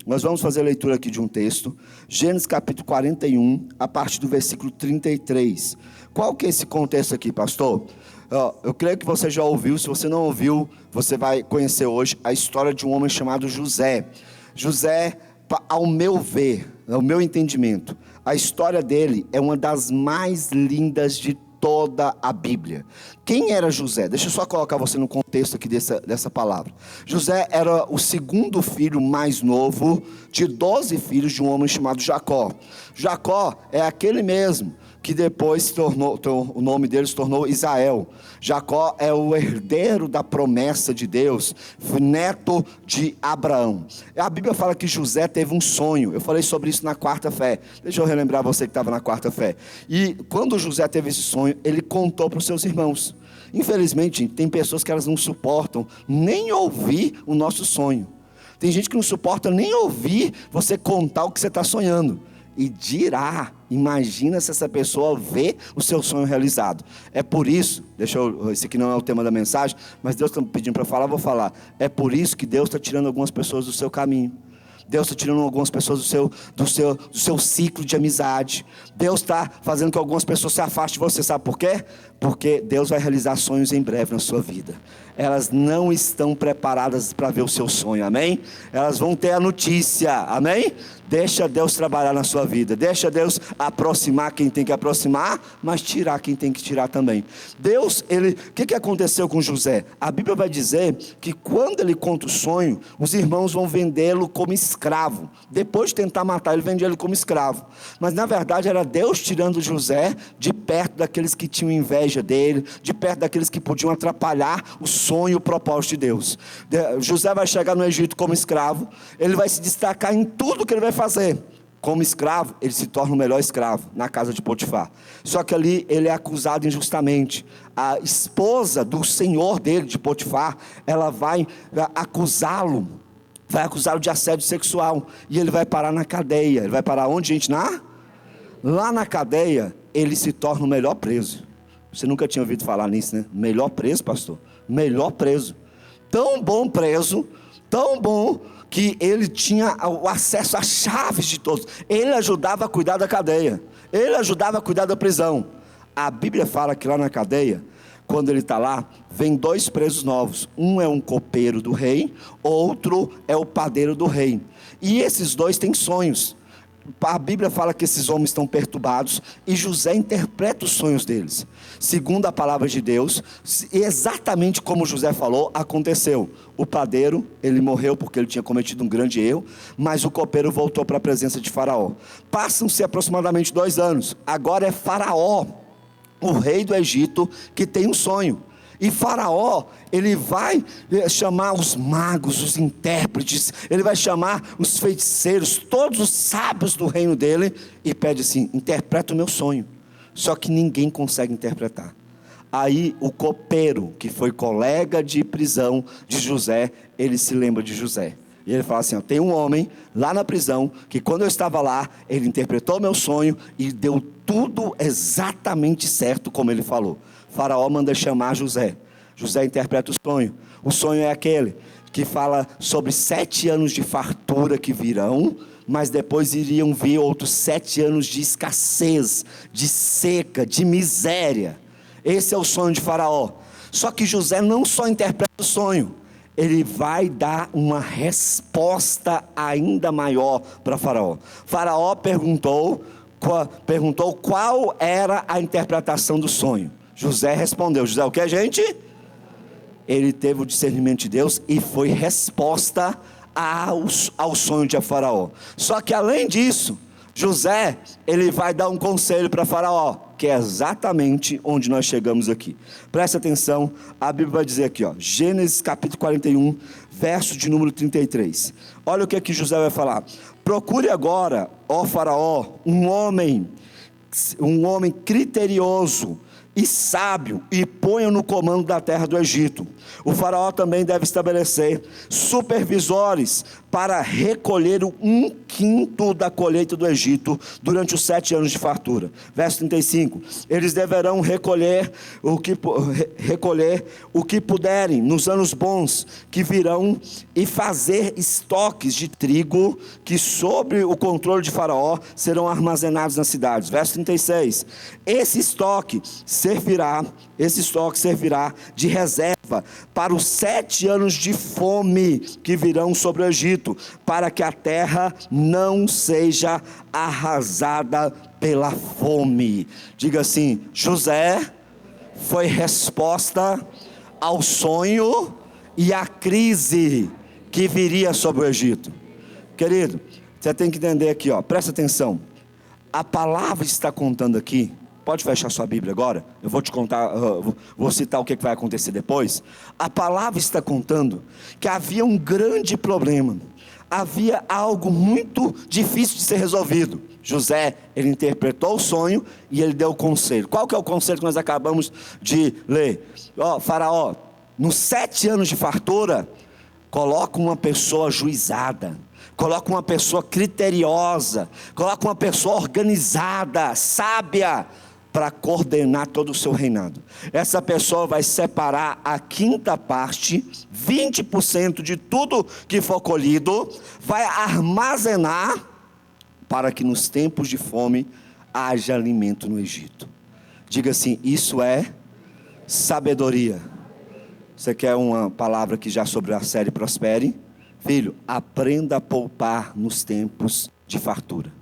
Nós vamos fazer a leitura aqui de um texto, Gênesis capítulo 41, a partir do versículo 33. Qual que é esse contexto aqui, pastor? Eu creio que você já ouviu. Se você não ouviu, você vai conhecer hoje a história de um homem chamado José. José, ao meu ver, ao meu entendimento, a história dele é uma das mais lindas de toda a Bíblia. Quem era José? Deixa eu só colocar você no contexto aqui dessa palavra. José era o segundo filho mais novo de 12 filhos de um homem chamado Jacó. Jacó é aquele mesmo que depois o nome dele se tornou Israel. Jacó é o herdeiro da promessa de Deus, neto de Abraão. A Bíblia fala que José teve um sonho. Eu falei sobre isso na quarta-feira. Deixa eu relembrar você que estava na quarta-feira. E quando José teve esse sonho, ele contou para os seus irmãos. Infelizmente, tem pessoas que elas não suportam nem ouvir o nosso sonho. Tem gente que não suporta nem ouvir você contar o que você está sonhando. E imagina se essa pessoa vê o seu sonho realizado. É por isso, esse aqui não é o tema da mensagem, mas Deus está me pedindo para falar, eu vou falar. É por isso que Deus está tirando algumas pessoas do seu caminho. Deus está tirando algumas pessoas do seu ciclo de amizade. Deus está fazendo que algumas pessoas se afastem de você. Sabe por quê? Porque Deus vai realizar sonhos em breve na sua vida. Elas não estão preparadas para ver o seu sonho, amém? Elas vão ter a notícia, amém? Deixa Deus trabalhar na sua vida. Deixa Deus aproximar quem tem que aproximar, mas tirar quem tem que tirar também. Deus, o que aconteceu com José? A Bíblia vai dizer que quando ele conta o sonho, os irmãos vão vendê-lo como escravo. Depois de tentar matar ele, vendia ele como escravo. Mas na verdade era Deus tirando José de perto daqueles que tinham inveja dele, de perto daqueles que podiam atrapalhar o sonho e o propósito de Deus. José vai chegar no Egito como escravo, ele vai se destacar em tudo que ele vai fazer. Como escravo, ele se torna o melhor escravo na casa de Potifar. Só que ali ele é acusado injustamente. A esposa do senhor dele, de Potifar, ela vai acusá-lo de assédio sexual, e ele vai parar na cadeia. Ele vai parar onde, gente? Lá na cadeia, ele se torna o melhor preso. Você nunca tinha ouvido falar nisso, né? Melhor preso, pastor? Melhor preso. Tão bom preso, tão bom, que ele tinha o acesso às chaves de todos. Ele ajudava a cuidar da cadeia. Ele ajudava a cuidar da prisão. A Bíblia fala que lá na cadeia, quando ele está lá, vem 2 presos novos. Um é um copeiro do rei, outro é o padeiro do rei. E esses 2 têm sonhos. A Bíblia fala que esses homens estão perturbados, e José interpreta os sonhos deles, segundo a palavra de Deus. Exatamente como José falou, aconteceu. O padeiro, ele morreu porque ele tinha cometido um grande erro, mas o copeiro voltou para a presença de Faraó. Passam-se aproximadamente 2 anos, agora é Faraó, o rei do Egito, que tem um sonho. E Faraó, ele vai chamar os magos, os intérpretes, ele vai chamar os feiticeiros, todos os sábios do reino dele, e pede assim: interpreta o meu sonho. Só que ninguém consegue interpretar. Aí o copeiro, que foi colega de prisão de José, ele se lembra de José. E ele fala assim: tem um homem lá na prisão, que quando eu estava lá, ele interpretou meu sonho, e deu tudo exatamente certo como ele falou. Faraó manda chamar José. José interpreta o sonho. O sonho é aquele que fala sobre 7 anos de fartura que virão, mas depois iriam vir outros 7 anos de escassez, de seca, de miséria. Esse é o sonho de Faraó. Só que José não só interpreta o sonho, ele vai dar uma resposta ainda maior para Faraó. Faraó perguntou qual era a interpretação do sonho. José respondeu. José o que, gente? Ele teve o discernimento de Deus e foi resposta ao sonho de Faraó. Só que além disso, José, ele vai dar um conselho para Faraó, que é exatamente onde nós chegamos aqui. Presta atenção, a Bíblia vai dizer aqui, Gênesis capítulo 41, verso de número 33. Olha o que aqui José vai falar: procure agora, ó Faraó, um homem criterioso e sábio, e ponha no comando da terra do Egito. O Faraó também deve estabelecer supervisores para recolher 1 quinto da colheita do Egito durante os 7 anos de fartura. Verso 35, eles deverão recolher o que puderem nos anos bons que virão e fazer estoques de trigo que sob o controle de Faraó serão armazenados nas cidades. Verso 36, esse estoque servirá de reserva para os 7 anos de fome que virão sobre o Egito, para que a terra não seja arrasada pela fome. Diga assim: José foi resposta ao sonho e à crise que viria sobre o Egito. Querido, você tem que entender aqui, presta atenção. A palavra está contando aqui. Pode fechar sua Bíblia agora? Eu vou te contar, vou citar o que vai acontecer depois. A palavra está contando que havia um grande problema. Havia algo muito difícil de ser resolvido. José, ele interpretou o sonho e ele deu o conselho. Qual que é o conselho que nós acabamos de ler? Faraó, nos 7 anos de fartura, coloca uma pessoa ajuizada, coloca uma pessoa criteriosa, coloca uma pessoa organizada, sábia, para coordenar todo o seu reinado. Essa pessoa vai separar a quinta parte, 20% de tudo que for colhido, vai armazenar para que nos tempos de fome haja alimento no Egito. Diga assim: isso é sabedoria. Você quer uma palavra que já sobre a série Prospere? Filho, aprenda a poupar nos tempos de fartura.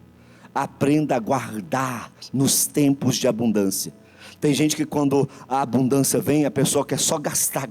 Aprenda a guardar nos tempos de abundância. Tem gente que quando a abundância vem, a pessoa quer só gastar.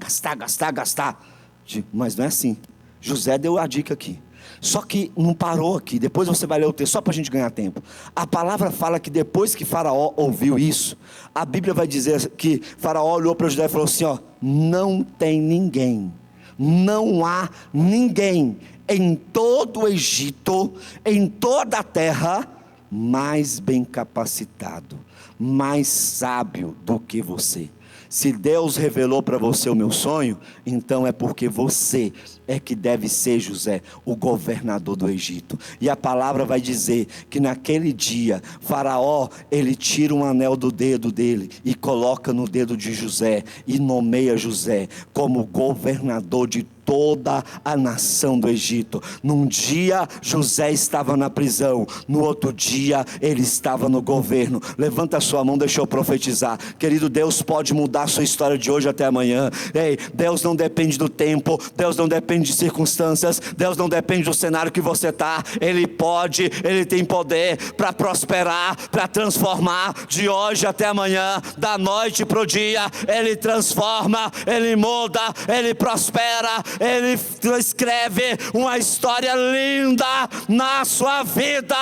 Mas não é assim. José deu a dica aqui. Só que não parou aqui. Depois você vai ler o texto só para a gente ganhar tempo. A palavra fala que depois que Faraó ouviu isso, a Bíblia vai dizer que Faraó olhou para José e falou assim: não tem ninguém, não há ninguém em todo o Egito, em toda a terra, mais bem capacitado, mais sábio do que você. Se Deus revelou para você o meu sonho, então é porque você é que deve ser, José, o governador do Egito. E a palavra vai dizer que naquele dia, Faraó, ele tira um anel do dedo dele e coloca no dedo de José e nomeia José como governador de toda a nação do Egito. Num dia José estava na prisão, no outro dia ele estava no governo. Levanta a sua mão, deixa eu profetizar. Querido, Deus pode mudar a sua história de hoje até amanhã. Ei, Deus não depende do tempo, Deus não depende de circunstâncias, Deus não depende do cenário que você está. Ele pode, Ele tem poder para prosperar, para transformar de hoje até amanhã, da noite para o dia. Ele transforma, Ele muda, Ele prospera, Ele escreve uma história linda na sua vida.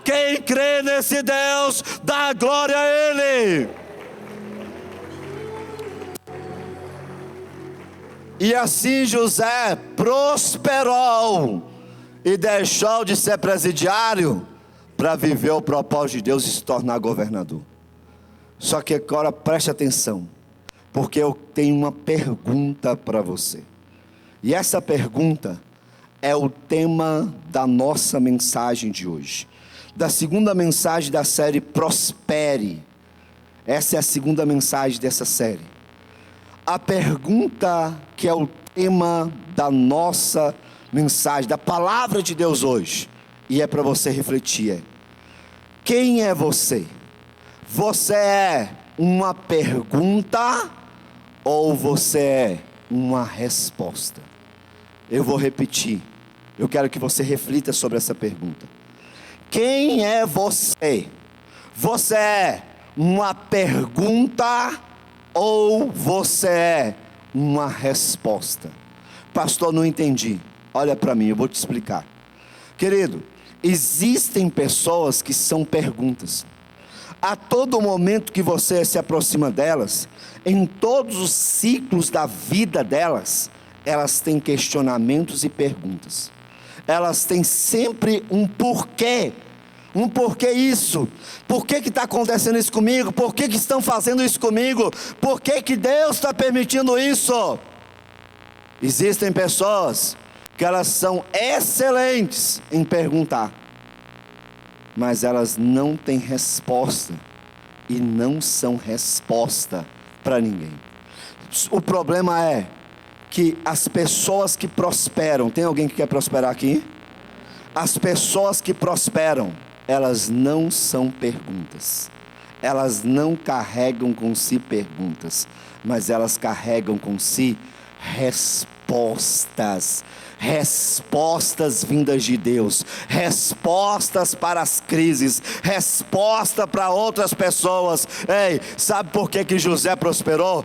Quem crê nesse Deus, dá glória a Ele. E assim José prosperou e deixou de ser presidiário para viver o propósito de Deus e se tornar governador. Só que agora preste atenção, porque eu tenho uma pergunta para você. E essa pergunta é o tema da nossa mensagem de hoje, da segunda mensagem da série Prospere. Essa é a segunda mensagem dessa série. A pergunta que é o tema da nossa mensagem, da palavra de Deus hoje, e é para você refletir, é: quem é você? Você é uma pergunta ou você é uma resposta? Eu vou repetir. Eu quero que você reflita sobre essa pergunta. Quem é você? Você é uma pergunta ou você é uma resposta? Pastor, não entendi. Olha para mim, eu vou te explicar. Querido, existem pessoas que são perguntas. A todo momento que você se aproxima delas, em todos os ciclos da vida delas, elas têm questionamentos e perguntas. Elas têm sempre um porquê. Um porquê isso? Por que está acontecendo isso comigo? Por que estão fazendo isso comigo? Por que Deus está permitindo isso? Existem pessoas que elas são excelentes em perguntar. mas elas não têm resposta e não são resposta para ninguém. O problema é que as pessoas que prosperam, tem alguém que quer prosperar aqui? As pessoas que prosperam, elas não são perguntas, elas não carregam com si perguntas, mas elas carregam com si respostas. Respostas vindas de Deus, respostas para as crises, resposta para outras pessoas. Ei, sabe por que José prosperou?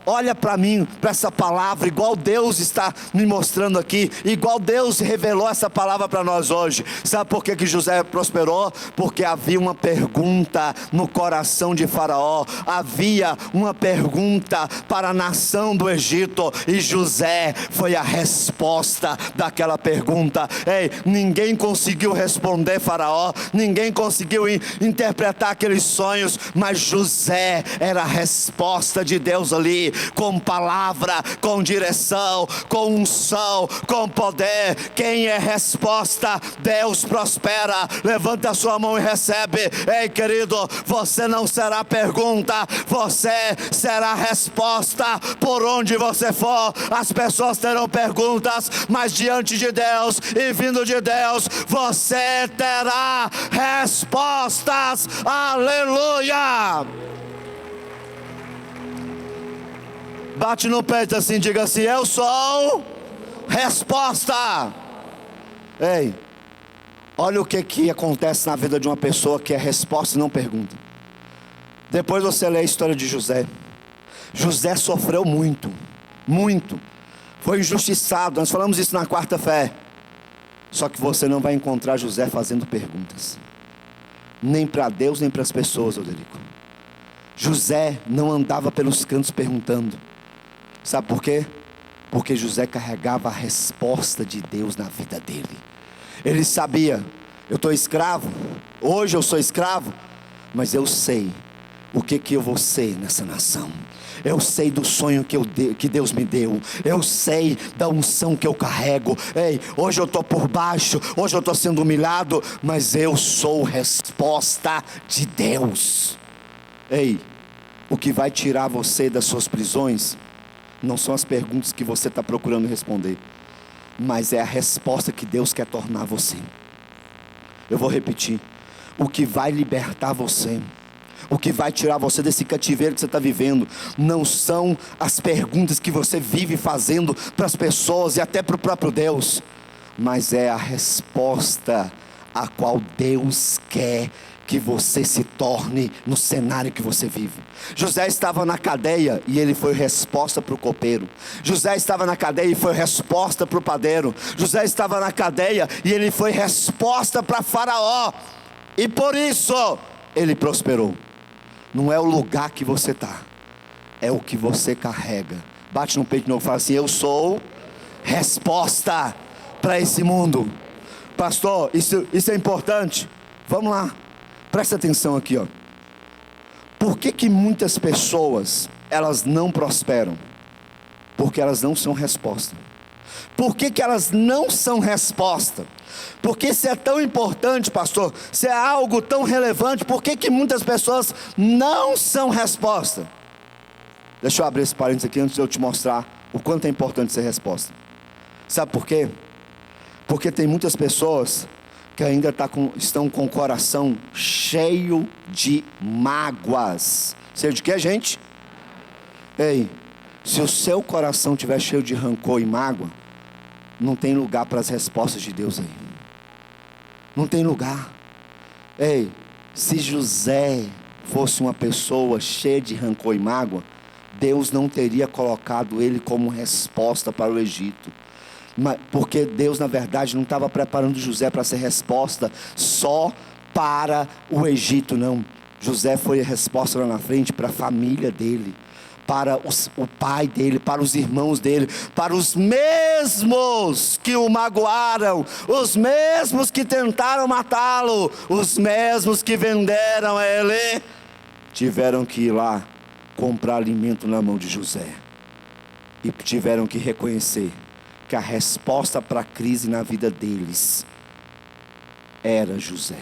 Olha para mim, para essa palavra, igual Deus está me mostrando aqui, igual Deus revelou essa palavra para nós hoje. Sabe por que José prosperou? Porque havia uma pergunta no coração de Faraó, havia uma pergunta para a nação do Egito, e José foi a resposta daquela pergunta. Ei, ninguém conseguiu responder Faraó, ninguém conseguiu interpretar aqueles sonhos, mas José era a resposta de Deus ali, com palavra, com direção, com unção, com poder. Quem é resposta, Deus prospera. Levanta a sua mão e recebe. Ei, querido, você não será pergunta, você será resposta. Por onde você for, as pessoas terão perguntas, mas diante de Deus e vindo de Deus, você terá respostas. Aleluia! Bate no peito assim, diga assim: eu sou resposta. Ei, olha o que acontece na vida de uma pessoa que é resposta e não pergunta. Depois você lê a história de José. José sofreu muito, muito. Foi injustiçado, nós falamos isso na quarta-feira. Só que você não vai encontrar José fazendo perguntas, nem para Deus, nem para as pessoas, Oderico. José não andava pelos cantos perguntando. Sabe por quê? Porque José carregava a resposta de Deus na vida dele. Ele sabia: eu estou escravo, hoje eu sou escravo, mas eu sei o que eu vou ser nessa nação. Eu sei do sonho que Deus me deu. Eu sei da unção que eu carrego. Ei, hoje eu estou por baixo, hoje eu estou sendo humilhado, mas eu sou resposta de Deus. Ei, o que vai tirar você das suas prisões não são as perguntas que você está procurando responder, mas é a resposta que Deus quer tornar você. Eu vou repetir: o que vai libertar você, o que vai tirar você desse cativeiro que você está vivendo, não são as perguntas que você vive fazendo para as pessoas e até para o próprio Deus, mas é a resposta a qual Deus quer que você se torne no cenário que você vive. José estava na cadeia e ele foi resposta para o copeiro. José estava na cadeia e foi resposta para o padeiro. José estava na cadeia e ele foi resposta para Faraó, e por isso ele prosperou. Não é o lugar que você está, é o que você carrega. Bate no peito de novo e fala assim: eu sou resposta para esse mundo. Pastor, isso é importante. Vamos lá, presta atenção aqui, ó. Por que muitas pessoas, elas não prosperam? Porque elas não são resposta. Por que elas não são resposta? Porque se é tão importante, pastor, se é algo tão relevante, por que muitas pessoas não são resposta? Deixa eu abrir esse parênteses aqui antes de eu te mostrar o quanto é importante ser resposta. Sabe por quê? Porque tem muitas pessoas que ainda estão com o coração cheio de mágoas. Cheio de quê, gente? Ei, se o seu coração estiver cheio de rancor e mágoa, não tem lugar para as respostas de Deus aí. Não tem lugar. Ei, se José fosse uma pessoa cheia de rancor e mágoa, Deus não teria colocado ele como resposta para o Egito. Porque Deus, na verdade, não estava preparando José para ser resposta só para o Egito, não. José foi a resposta lá na frente para a família dele, para o pai dele, para os irmãos dele, para os mesmos que o magoaram, os mesmos que tentaram matá-lo, os mesmos que venderam ele, tiveram que ir lá comprar alimento na mão de José, e tiveram que reconhecer que a resposta para a crise na vida deles era José.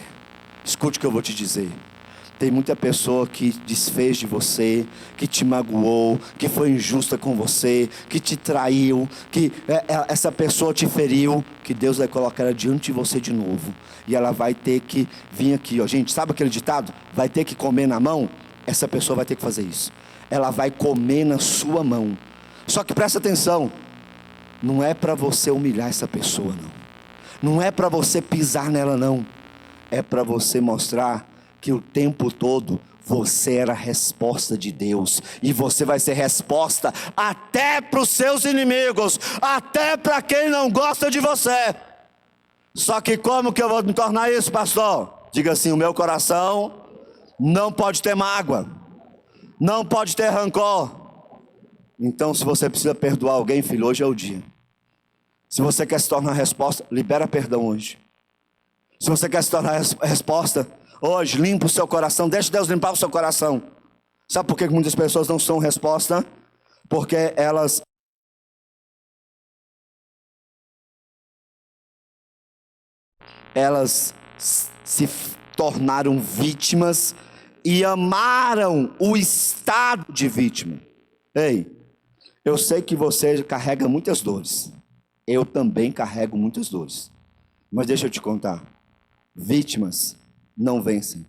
Escute o que eu vou te dizer. Tem muita pessoa que desfez de você, que te magoou, que foi injusta com você, que te traiu, que essa pessoa te feriu, que Deus vai colocar ela diante de você de novo. E ela vai ter que vir aqui, ó. Gente, sabe aquele ditado? Vai ter que comer na mão? Essa pessoa vai ter que fazer isso. Ela vai comer na sua mão. Só que presta atenção, não é para você humilhar essa pessoa, não. Não é para você pisar nela, não. É para você mostrar que o tempo todo você era a resposta de Deus, e você vai ser resposta até para os seus inimigos, até para quem não gosta de você. Só que como que eu vou me tornar isso, pastor? Diga assim: o meu coração não pode ter mágoa, não pode ter rancor. Então, se você precisa perdoar alguém, filho, hoje é o dia. Se você quer se tornar a resposta, libera perdão hoje. Se você quer se tornar a resposta hoje, limpa o seu coração, deixa Deus limpar o seu coração. Sabe por que muitas pessoas não são resposta? Porque elas se tornaram vítimas e amaram o estado de vítima. Ei, eu sei que você carrega muitas dores. Eu também carrego muitas dores. Mas deixa eu te contar. Vítimas não vencem.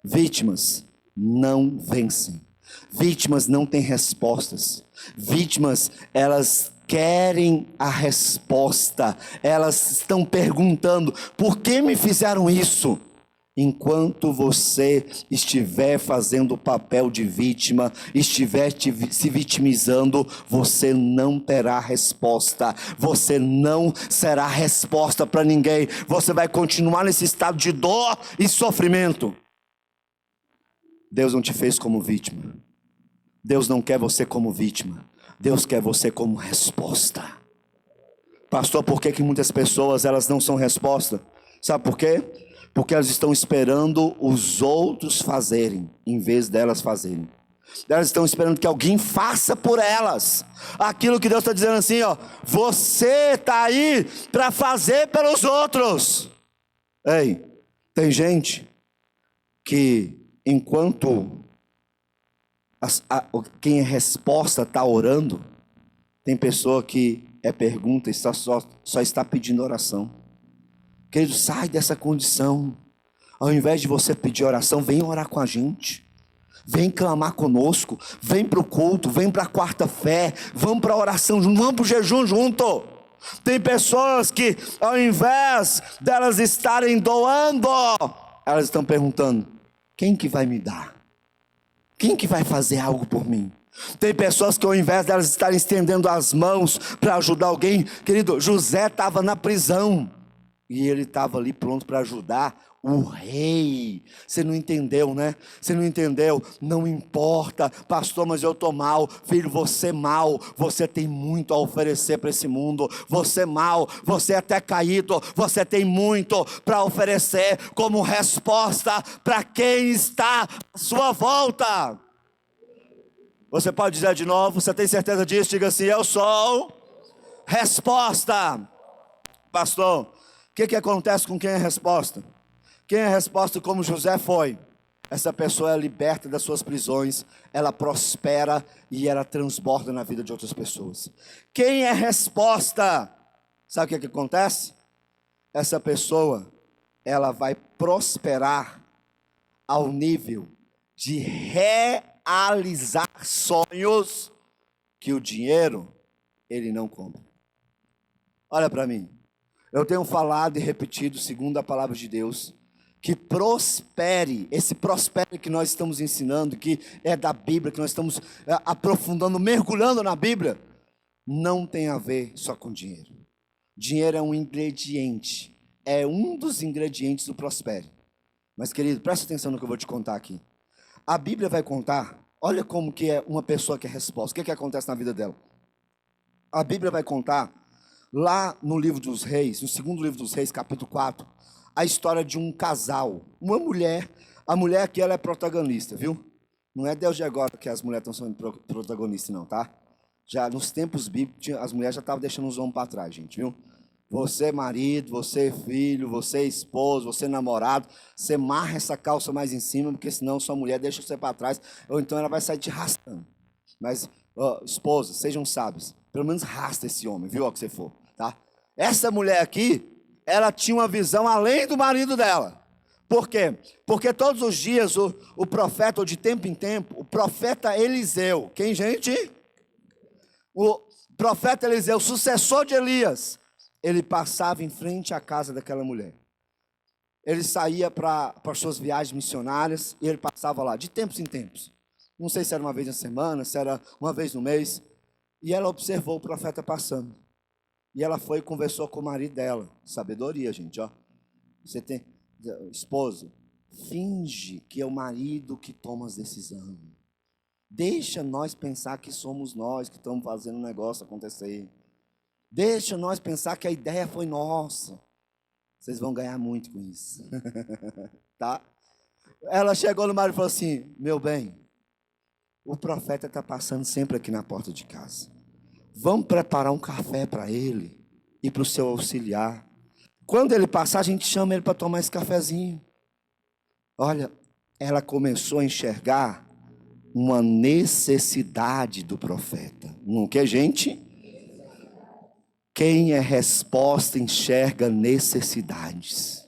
Vítimas não vencem. Vítimas não têm respostas. Vítimas, elas querem a resposta. Elas estão perguntando: por que me fizeram isso? Enquanto você estiver fazendo o papel de vítima, estiver se vitimizando, você não terá resposta. Você não será resposta para ninguém. Você vai continuar nesse estado de dor e sofrimento. Deus não te fez como vítima. Deus não quer você como vítima. Deus quer você como resposta. Pastor, por que muitas pessoas elas não são resposta? Sabe por quê? Porque elas estão esperando os outros fazerem, em vez delas fazerem. Elas estão esperando que alguém faça por elas aquilo que Deus está dizendo assim, ó: você está aí para fazer pelos outros. Ei, tem gente que enquanto quem é resposta está orando, tem pessoa que é pergunta e só está pedindo oração. Querido, sai dessa condição. Ao invés de você pedir oração, vem orar com a gente. Vem clamar conosco. Vem para o culto, vem para a quarta fé. Vamos para a oração junto, vamos para o jejum junto. Tem pessoas que, ao invés delas estarem doando, elas estão perguntando: quem que vai me dar? Quem que vai fazer algo por mim? Tem pessoas que, ao invés delas estarem estendendo as mãos para ajudar alguém, querido, José estava na prisão. E ele estava ali pronto para ajudar o rei. Você não entendeu, né? Você não entendeu? Não importa, pastor, mas eu estou mal. Filho, você mal. Você tem muito a oferecer para esse mundo. Você mal, você até caído. Você tem muito para oferecer como resposta para quem está à sua volta. Você pode dizer de novo, você tem certeza disso? Diga assim: eu sou resposta. Pastor, o que acontece com quem é resposta? Quem é resposta, como José foi, essa pessoa é liberta das suas prisões, ela prospera e ela transborda na vida de outras pessoas. Quem é resposta, sabe o que acontece? Essa pessoa, ela vai prosperar ao nível de realizar sonhos que o dinheiro, ele não compra. Olha para mim. Eu tenho falado e repetido, segundo a palavra de Deus, que prospere, esse prospere que nós estamos ensinando, que é da Bíblia, que nós estamos aprofundando, mergulhando na Bíblia, não tem a ver só com dinheiro. Dinheiro é um ingrediente, é um dos ingredientes do prospere. Mas, querido, presta atenção no que eu vou te contar aqui. A Bíblia vai contar, olha como que é uma pessoa que é resposta, o que acontece na vida dela. A Bíblia vai contar, lá no livro dos Reis, no segundo livro dos Reis, capítulo 4, a história de um casal, uma mulher, a mulher aqui ela é protagonista, viu? Não é Deus de agora que as mulheres estão sendo protagonistas não, tá? Já nos tempos bíblicos, as mulheres já estavam deixando os homens para trás, gente, viu? Você marido, você filho, você esposo, você namorado, você marra essa calça mais em cima, porque senão sua mulher deixa você para trás, ou então ela vai sair te arrastando. Mas, ó, esposa, sejam sábios, pelo menos rasta esse homem, viu, ó, que você for, tá? Essa mulher aqui, ela tinha uma visão além do marido dela. Por quê? Porque todos os dias o profeta, ou de tempo em tempo, o profeta Eliseu, quem, gente? O profeta Eliseu, sucessor de Elias, ele passava em frente à casa daquela mulher. Ele saía para suas viagens missionárias e ele passava lá, de tempos em tempos. Não sei se era uma vez na semana, se era uma vez no mês. E ela observou o profeta passando. E ela foi e conversou com o marido dela. Sabedoria, gente, ó. Você tem, esposo, finge que é o marido que toma as decisões. Deixa nós pensar que somos nós que estamos fazendo o negócio acontecer. Deixa nós pensar que a ideia foi nossa. Vocês vão ganhar muito com isso. Tá? Ela chegou no marido e falou assim: meu bem, o profeta está passando sempre aqui na porta de casa. Vamos preparar um café para ele e para o seu auxiliar. Quando ele passar, a gente chama ele para tomar esse cafezinho. Olha, ela começou a enxergar uma necessidade do profeta. Não que, gente? Quem é resposta enxerga necessidades.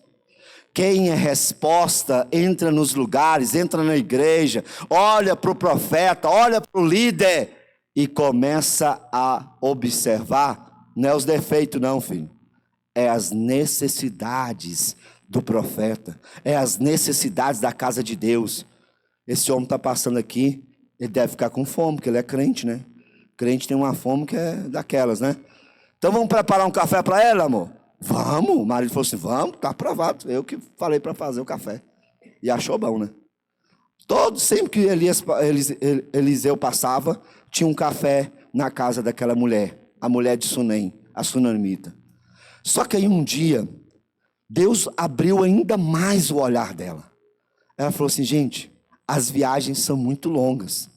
Quem é resposta entra nos lugares, entra na igreja, olha para o profeta, olha para o líder e começa a observar, não é os defeitos não, filho, é as necessidades do profeta, é as necessidades da casa de Deus. Esse homem está passando aqui, ele deve ficar com fome, porque ele é crente, né? Crente tem uma fome que é daquelas, né? Então vamos preparar um café para ela, amor? Vamos. O marido falou assim: vamos, está aprovado. Eu que falei para fazer o café. E achou bom, né? Sempre que Eliseu passava, tinha um café na casa daquela mulher, a mulher de Sunem, a sunamita. Só que aí um dia, Deus abriu ainda mais o olhar dela. Ela falou assim: gente, as viagens são muito longas.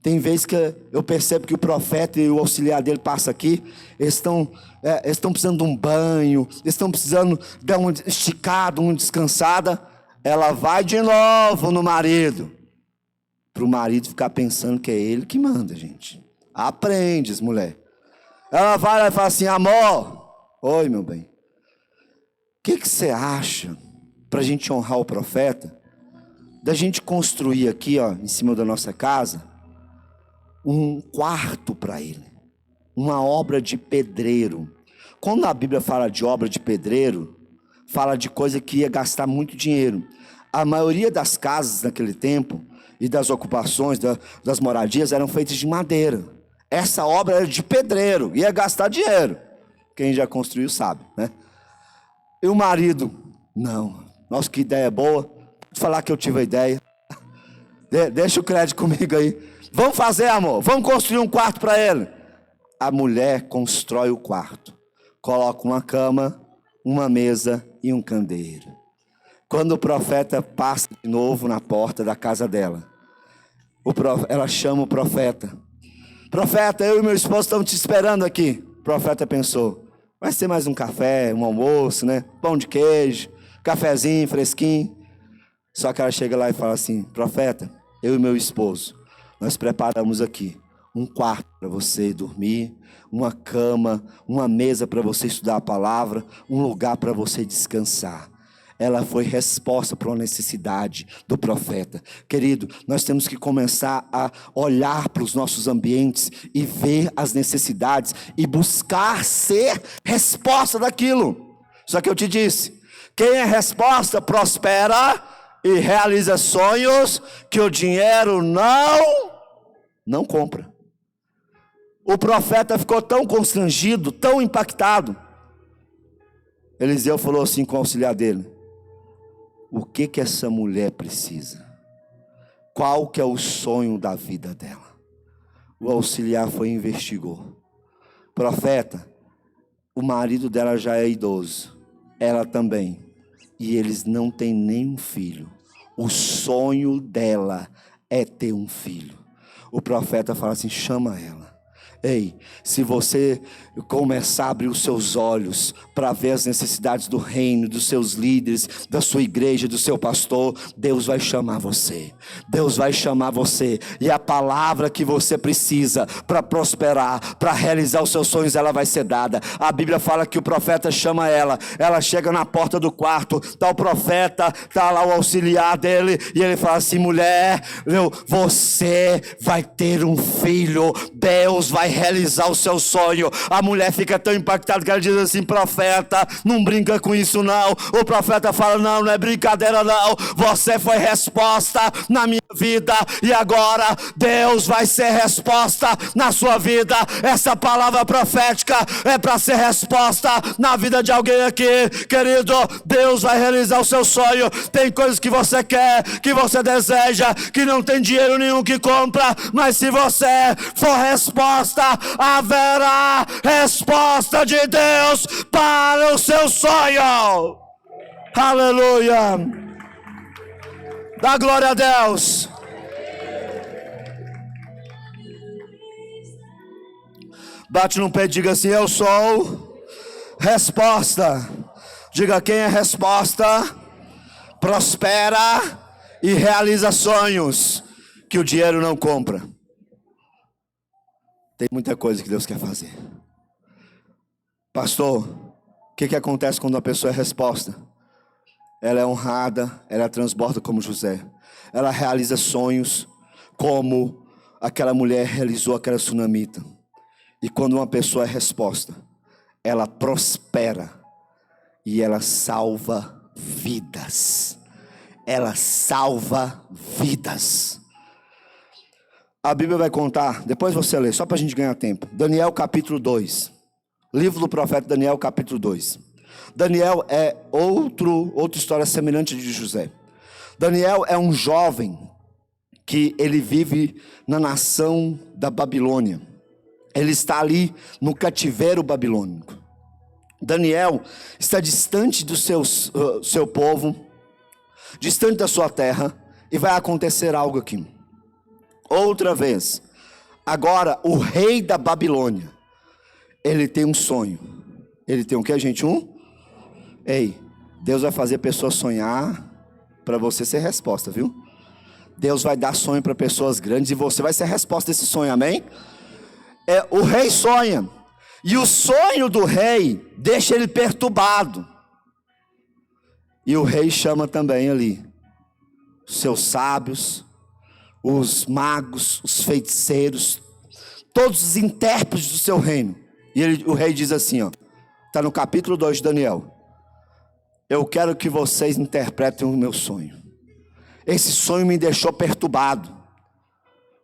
Tem vezes que eu percebo que o profeta e o auxiliar dele passam aqui, eles estão precisando de um banho, eles estão precisando dar uma esticada, uma descansada. Ela vai de novo no marido, para o marido ficar pensando que é ele que manda, gente. Aprende, mulher. Ela vai lá e fala assim: amor, oi meu bem, o que você acha, para a gente honrar o profeta, da gente construir aqui, ó, em cima da nossa casa, um quarto para ele, uma obra de pedreiro. Quando a Bíblia fala de obra de pedreiro, fala de coisa que ia gastar muito dinheiro. A maioria das casas naquele tempo e das ocupações, das moradias, eram feitas de madeira. Essa obra era de pedreiro, ia gastar dinheiro. Quem já construiu sabe, né? E o marido: não, nossa, que ideia boa. Vou falar que eu tive a ideia. Deixa o crédito comigo aí. Vamos fazer, amor, vamos construir um quarto para ele. A mulher constrói o quarto, coloca uma cama, uma mesa e um candeeiro. Quando o profeta passa de novo na porta da casa dela, ela chama o profeta: profeta, eu e meu esposo estamos te esperando aqui. O profeta pensou: vai ser mais um café, um almoço, né? Pão de queijo, cafezinho fresquinho. Só que ela chega lá e fala assim: profeta, eu e meu esposo, nós preparamos aqui um quarto para você dormir, uma cama, uma mesa para você estudar a palavra, um lugar para você descansar. Ela foi resposta para uma necessidade do profeta. Querido, nós temos que começar a olhar para os nossos ambientes e ver as necessidades e buscar ser resposta daquilo. Só que eu te disse, quem é resposta prospera e realiza sonhos que o dinheiro não compra. O profeta ficou tão constrangido, tão impactado. Eliseu falou assim com o auxiliar dele: o que essa mulher precisa? Qual que é o sonho da vida dela? O auxiliar foi e investigou. Profeta, o marido dela já é idoso, ela também, e eles não têm nenhum filho. O sonho dela é ter um filho. O profeta fala assim: chama ela. Ei, se você começar a abrir os seus olhos para ver as necessidades do reino, dos seus líderes, da sua igreja, do seu pastor, Deus vai chamar você. Deus vai chamar você. E a palavra que você precisa para prosperar, para realizar os seus sonhos, ela vai ser dada. A Bíblia fala que o profeta chama ela. Ela chega na porta do quarto, está o profeta, está lá o auxiliar dele, e ele fala assim: mulher, você vai ter um filho. Deus vai realizar o seu sonho. A mulher fica tão impactada que ela diz assim: profeta, não brinca com isso não. O profeta fala: não, não é brincadeira não. Você foi resposta na minha vida, e agora Deus vai ser resposta na sua vida. Essa palavra profética é para ser resposta na vida de alguém aqui, querido. Deus vai realizar o seu sonho. Tem coisas que você quer, que você deseja, que não tem dinheiro nenhum que compra, mas se você for resposta, haverá resposta de Deus para o seu sonho. Aleluia. Dá glória a Deus. Bate no peito e diga assim: eu sou resposta. Diga: quem é resposta prospera e realiza sonhos que o dinheiro não compra. Tem muita coisa que Deus quer fazer. Pastor, o que acontece quando uma pessoa é resposta? Ela é honrada, ela transborda como José. Ela realiza sonhos como aquela mulher realizou aquela sunamita. E quando uma pessoa é resposta, ela prospera e ela salva vidas. Ela salva vidas. A Bíblia vai contar, depois você lê, só para a gente ganhar tempo. Daniel capítulo 2. Livro do profeta Daniel capítulo 2. Daniel é outra história semelhante de José. Daniel é um jovem que ele vive na nação da Babilônia. Ele está ali no cativeiro babilônico. Daniel está distante do seu povo, distante da sua terra, e vai acontecer algo aqui. Outra vez, agora o rei da Babilônia, ele tem um sonho. Ele tem o que, gente? Ei, Deus vai fazer pessoas sonhar para você ser resposta, viu? Deus vai dar sonho para pessoas grandes e você vai ser a resposta desse sonho, amém? O rei sonha, e o sonho do rei deixa ele perturbado. E o rei chama também ali os seus sábios, os magos, os feiticeiros, todos os intérpretes do seu reino. E o rei diz assim, está no capítulo 2 de Daniel: eu quero que vocês interpretem o meu sonho. Esse sonho me deixou perturbado.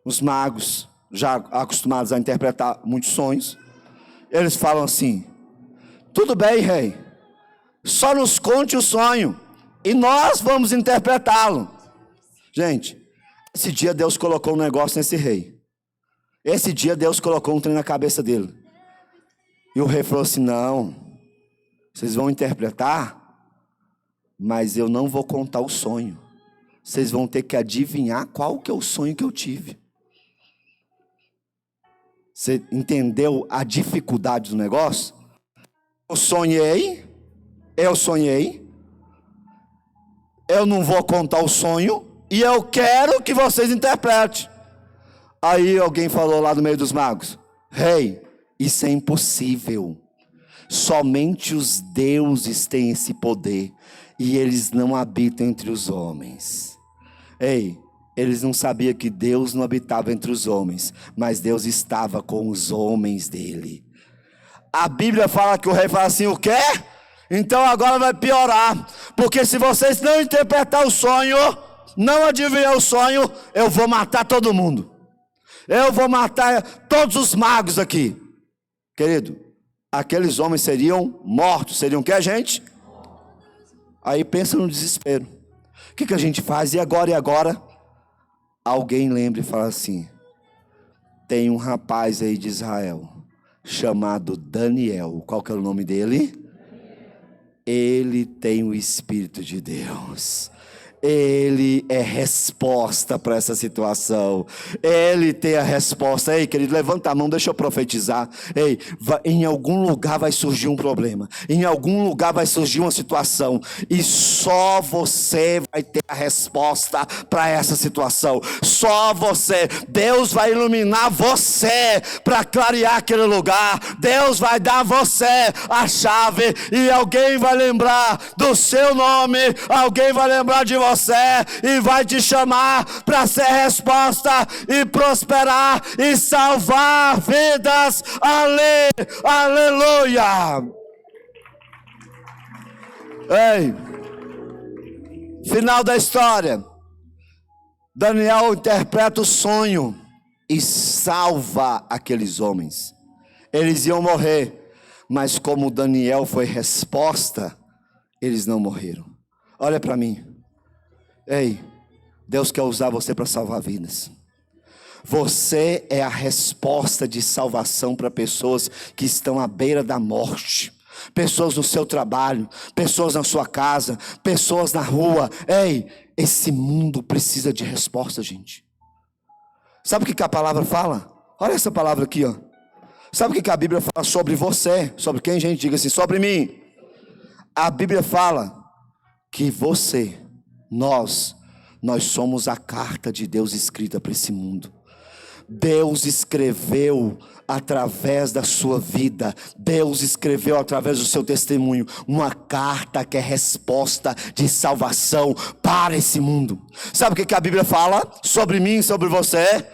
Os magos, já acostumados a interpretar muitos sonhos, eles falam assim: tudo bem, rei, só nos conte o sonho e nós vamos interpretá-lo. Gente, esse dia Deus colocou um negócio nesse rei. Esse dia Deus colocou um trem na cabeça dele. E o rei falou assim: não, vocês vão interpretar, mas eu não vou contar o sonho. Vocês vão ter que adivinhar qual que é o sonho que eu tive. Você entendeu a dificuldade do negócio? Eu sonhei, eu não vou contar o sonho, e eu quero que vocês interpretem. Aí alguém falou lá no meio dos magos: rei, isso é impossível. Somente os deuses têm esse poder, e eles não habitam entre os homens. Ei, eles não sabiam que Deus não habitava entre os homens, mas Deus estava com os homens dele. A Bíblia fala que o rei fala assim: o quê? Então agora vai piorar, porque se vocês não interpretar o sonho, não adivinhar o sonho, eu vou matar todo mundo. Eu vou matar todos os magos aqui. Querido, aqueles homens seriam mortos. Seriam o que, gente? Aí pensa no desespero. O que a gente faz? E agora? Alguém lembra e fala assim: tem um rapaz aí de Israel chamado Daniel. Qual que é o nome dele? Ele tem o Espírito de Deus. Ele é resposta para essa situação. Ele tem a resposta. Ei, querido, levanta a mão, deixa eu profetizar. Ei, em algum lugar vai surgir um problema. Em algum lugar vai surgir uma situação. E só você vai ter a resposta para essa situação. Só você. Deus vai iluminar você para clarear aquele lugar. Deus vai dar a você a chave. E alguém vai lembrar do seu nome. Alguém vai lembrar de você e vai te chamar para ser resposta e prosperar e salvar vidas. Aleluia. Ei, final da história. Daniel interpreta o sonho e salva aqueles homens. Eles iam morrer, mas como Daniel foi resposta, eles não morreram. Olha para mim. Ei, Deus quer usar você para salvar vidas. Você é a resposta de salvação para pessoas que estão à beira da morte. Pessoas no seu trabalho, pessoas na sua casa, pessoas na rua. Ei, esse mundo precisa de resposta, gente. Sabe o que a palavra fala? Olha essa palavra aqui, ó. Sabe o que a Bíblia fala sobre você? Sobre quem, gente? Diga assim, sobre mim. A Bíblia fala que você, nós somos a carta de Deus escrita para esse mundo. Deus escreveu através da sua vida, Deus escreveu através do seu testemunho uma carta que é resposta de salvação para esse mundo. Sabe o que a Bíblia fala sobre mim, sobre você?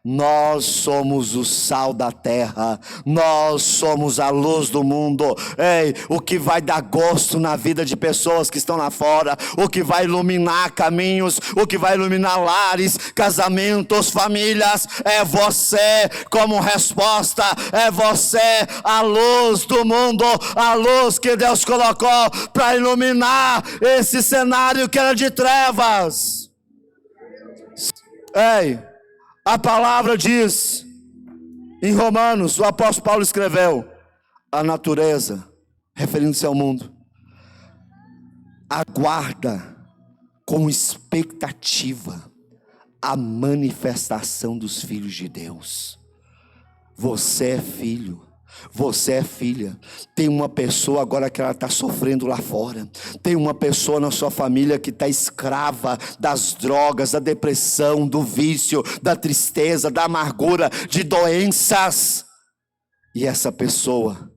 Nós somos o sal da terra, nós somos a luz do mundo. Ei, o que vai dar gosto na vida de pessoas que estão lá fora, o que vai iluminar caminhos, o que vai iluminar lares, casamentos, famílias, é você como resposta, é você a luz do mundo, a luz que Deus colocou para iluminar esse cenário que era de trevas. Ei, a palavra diz, em Romanos, o apóstolo Paulo escreveu, a natureza, referindo-se ao mundo, aguarda com expectativa a manifestação dos filhos de Deus. Você é filho, você é filha. Tem uma pessoa agora que ela está sofrendo lá fora. Tem uma pessoa na sua família que está escrava das drogas, da depressão, do vício, da tristeza, da amargura, de doenças. E essa pessoa,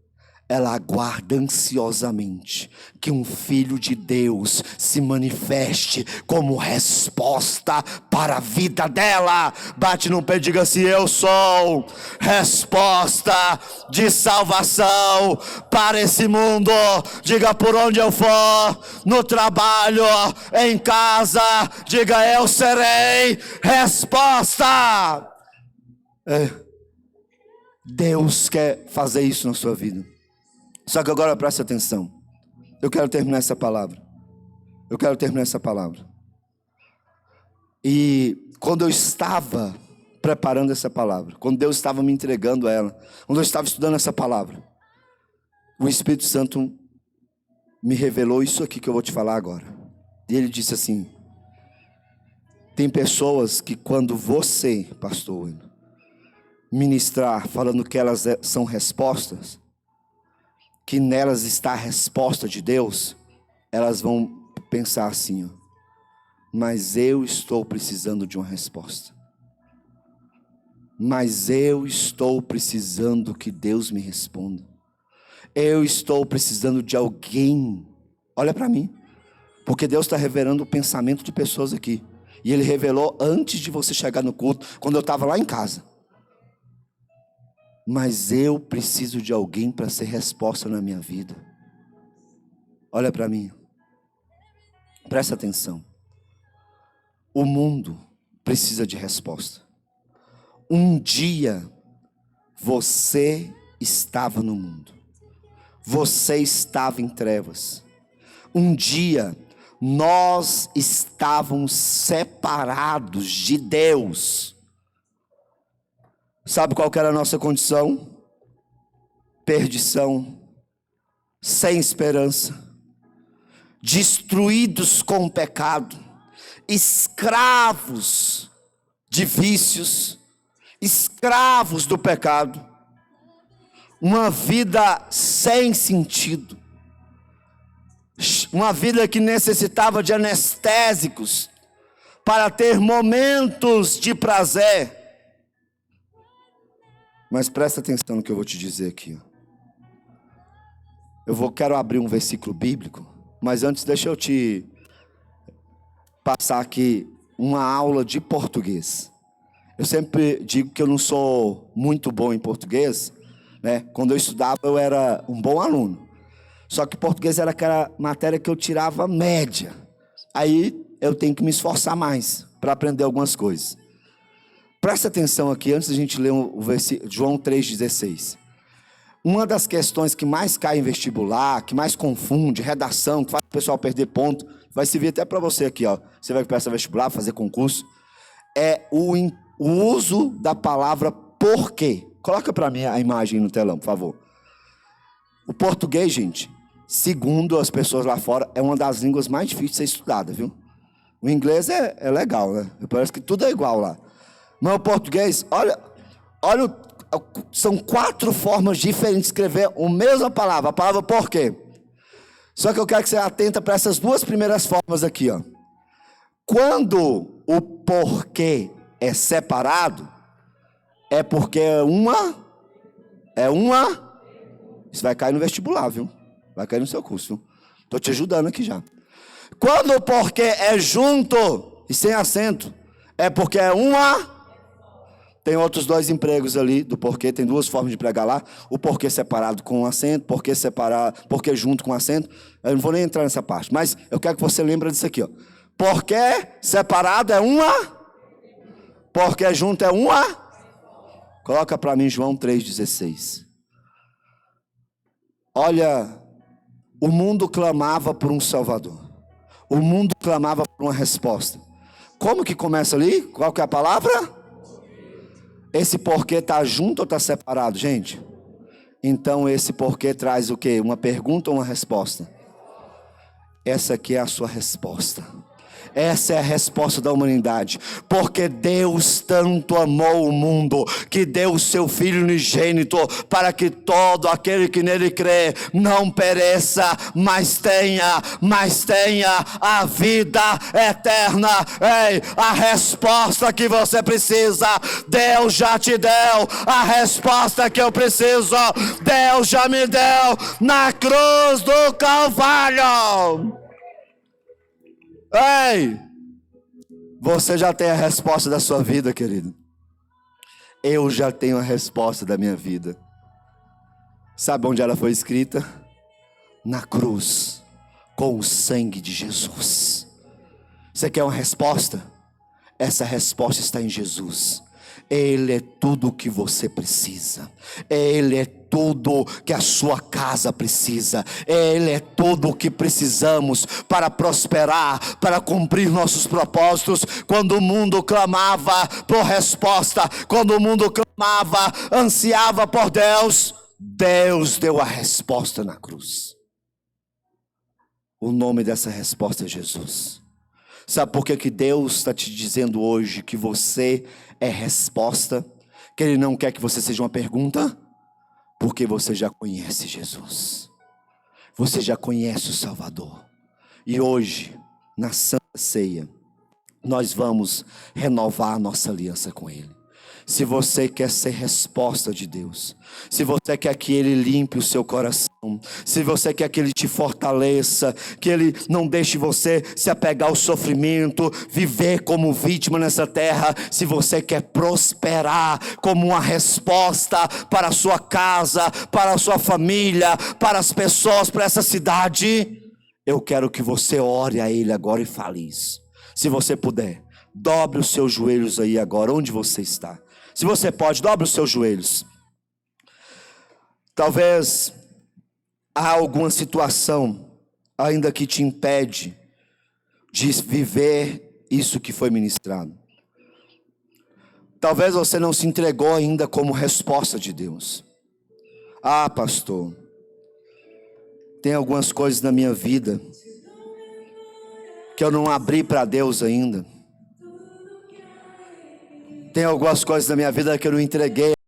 ela aguarda ansiosamente que um filho de Deus se manifeste como resposta para a vida dela. Bate no pé e diga assim: eu sou resposta de salvação para esse mundo. Diga: por onde eu for, no trabalho, em casa, diga: eu serei resposta. Deus quer fazer isso na sua vida. Só que agora preste atenção. Eu quero terminar essa palavra. E quando eu estava preparando essa palavra, quando Deus estava me entregando ela, quando eu estava estudando essa palavra, o Espírito Santo me revelou isso aqui que eu vou te falar agora. E ele disse assim: tem pessoas que quando você, pastor, ministrar falando que elas são respostas, que nelas está a resposta de Deus, elas vão pensar assim, ó, mas eu estou precisando de uma resposta. Mas eu estou precisando que Deus me responda. Eu estou precisando de alguém. Olha para mim, porque Deus está revelando o pensamento de pessoas aqui. E Ele revelou antes de você chegar no culto, quando eu estava lá em casa. Mas eu preciso de alguém para ser resposta na minha vida. Olha para mim. Presta atenção. O mundo precisa de resposta. Um dia você estava no mundo. Você estava em trevas. Um dia nós estávamos separados de Deus. Sabe qual que era a nossa condição? Perdição, sem esperança, destruídos com o pecado, escravos de vícios, escravos do pecado, uma vida sem sentido, uma vida que necessitava de anestésicos para ter momentos de prazer. Mas presta atenção no que eu vou te dizer aqui. Quero abrir um versículo bíblico, mas antes deixa eu te passar aqui uma aula de português. Eu sempre digo que eu não sou muito bom em português, né? Quando eu estudava eu era um bom aluno, só que português era aquela matéria que eu tirava média. Aí eu tenho que me esforçar mais para aprender algumas coisas. Presta atenção aqui, antes da gente ler o versículo, João 3,16. Uma das questões que mais cai em vestibular, que mais confunde, redação, que faz o pessoal perder ponto, vai servir até para você aqui, ó. Você vai prestar vestibular, fazer concurso, é o uso da palavra porquê. Coloca para mim a imagem no telão, por favor. O português, gente, segundo as pessoas lá fora, é uma das línguas mais difíceis de ser estudada, viu? O inglês é legal, né? Parece que tudo é igual lá. Mas o português, olha, são 4 formas diferentes de escrever a mesma palavra, a palavra porquê. Só que eu quero que você atenta para essas 2 primeiras formas aqui, ó. Quando o porquê é separado, é porque isso vai cair no vestibular, viu? Vai cair no seu curso, viu? Estou te ajudando aqui já. Quando o porquê é junto e sem acento, é porque é uma. Tem outros 2 empregos ali do porquê, tem 2 formas de pregar lá. O porquê separado com acento, porquê junto com acento. Eu não vou nem entrar nessa parte, mas eu quero que você lembre disso aqui, ó. Porquê separado é uma, porquê junto é uma. Coloca para mim João 3,16. Olha, o mundo clamava por um Salvador. O mundo clamava por uma resposta. Como que começa ali? Qual que é a palavra? Esse porquê está junto ou está separado, gente? Então esse porquê traz o quê? Uma pergunta ou uma resposta? Essa aqui é a sua resposta. Essa é a resposta da humanidade. Porque Deus tanto amou o mundo, que deu o seu Filho unigênito, para que todo aquele que nele crê não pereça, mas tenha a vida eterna. Ei, a resposta que você precisa, Deus já te deu. A resposta que eu preciso, Deus já me deu na cruz do Calvário. Ei, você já tem a resposta da sua vida, querido. Eu já tenho a resposta da minha vida. Sabe onde ela foi escrita? Na cruz, com o sangue de Jesus. Você quer uma resposta? Essa resposta está em Jesus. Ele é tudo o que você precisa. Ele é tudo que a sua casa precisa. Ele é tudo o que precisamos para prosperar, para cumprir nossos propósitos. Quando o mundo clamava por resposta, quando o mundo clamava, ansiava por Deus, Deus deu a resposta na cruz. O nome dessa resposta é Jesus. Sabe por que Deus está te dizendo hoje que você é resposta? Que Ele não quer que você seja uma pergunta? Porque você já conhece Jesus. Você já conhece o Salvador. E hoje, na Santa Ceia, nós vamos renovar a nossa aliança com Ele. Se você quer ser resposta de Deus, se você quer que Ele limpe o seu coração, se você quer que Ele te fortaleça, que Ele não deixe você se apegar ao sofrimento, viver como vítima nessa terra, se você quer prosperar como uma resposta para a sua casa, para a sua família, para as pessoas, para essa cidade, eu quero que você ore a Ele agora e fale isso. Se você puder, dobre os seus joelhos aí agora, onde você está. Se você pode, dobre os seus joelhos. Talvez há alguma situação ainda que te impede de viver isso que foi ministrado. Talvez você não se entregou ainda como resposta de Deus. Ah, pastor, tem algumas coisas na minha vida que eu não abri para Deus ainda. Tem algumas coisas na minha vida que eu não entreguei